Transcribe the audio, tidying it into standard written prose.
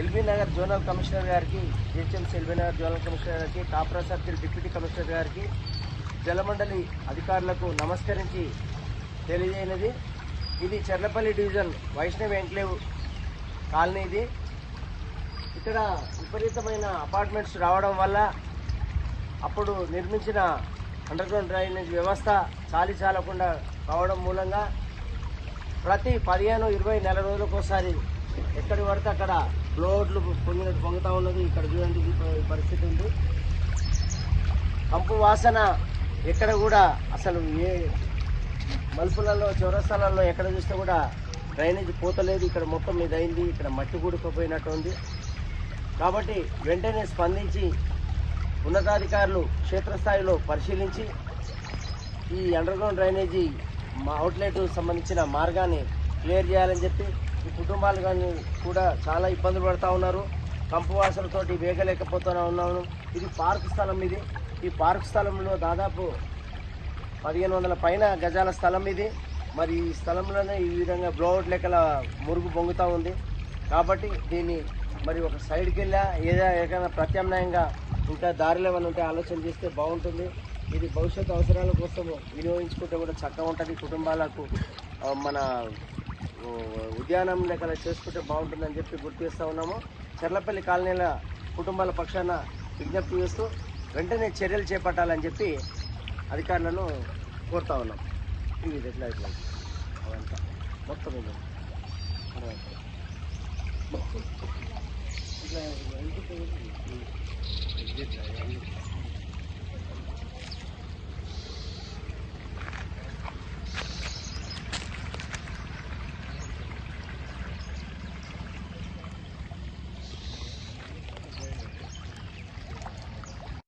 LB Nagar zonal commissioner గారికి, GHMC LB Nagar zonal commissioner గారికి, Kapra circle deputy commissioner గారికి, జలమండలి అధికారులకు నమస్కరించి తెలియజేయనిది. ఇది Cherlapally division Vaishnav enclave colony. ఇది ఇక్కడ విపరీతమైన అపార్ట్మెంట్స్ రావడం వల్ల అప్పుడు నిర్మించిన అండర్గ్రౌండ్ డ్రైనేజ్ వ్యవస్థ చాలకుండా కావడం మూలంగా ప్రతి 15-20 నెల రోజులకోసారి ఎక్కడి పడితే అక్కడ బ్లోడ్లు పొంగుతూ ఉన్నది. ఇక్కడ చూడండి, ఈ పరిస్థితి ఉంది. కంపు వాసన ఎక్కడ కూడా అసలు ఏ మలుపులలో చౌరస్తాలలో ఎక్కడ చూస్తే కూడా డ్రైనేజ్ పోతలేదు. ఇక్కడ మొత్తం మీద అయింది, ఇక్కడ మట్టి కూడుకుపోయినట్టు ఉంది. కాబట్టి వెంటనే స్పందించి ఉన్నతాధికారులు క్షేత్రస్థాయిలో పరిశీలించి ఈ అండర్గ్రౌండ్ డ్రైనేజీ అవుట్లెట్ సంబంధించిన మార్గాన్ని క్లియర్ చేయాలని చెప్పి, ఈ కుటుంబాలు కానీ కూడా చాలా ఇబ్బందులు పడుతూ ఉన్నారు. కంపు వాసనతోటి వేగలేకపోతూ ఉన్నాను. ఇది పార్క్ స్థలం. ఈ పార్క్ స్థలంలో దాదాపు 1500 పైన గజాల స్థలం ఇది. మరి ఈ స్థలంలోనే ఈ విధంగా బ్లోఅవుట్ లెక్కల మురుగు పొంగుతూ ఉంది. కాబట్టి దీన్ని మరి ఒక సైడ్కి వెళ్ళా ఏదైనా ప్రత్యామ్నాయంగా ఇంకా దారిలో ఏమైనా ఉంటే ఆలోచన చేస్తే బాగుంటుంది. ఇది భవిష్యత్తు అవసరాల కోసం వినియోగించుకుంటే కూడా చక్కగా ఉంటుంది. కుటుంబాలకు మన ఉద్యానం లెక్కల చేసుకుంటే బాగుంటుందని చెప్పి గుర్తు చేస్తూ ఉన్నాము. చెర్లపల్లి కాలనీల కుటుంబాల పక్షాన విజ్ఞప్తి చేస్తూ వెంటనే చర్యలు చేపట్టాలని చెప్పి అధికారులను కోరుతా ఉన్నాం. ఇది ఎట్లా అవంతా మొత్తం ఇట్లా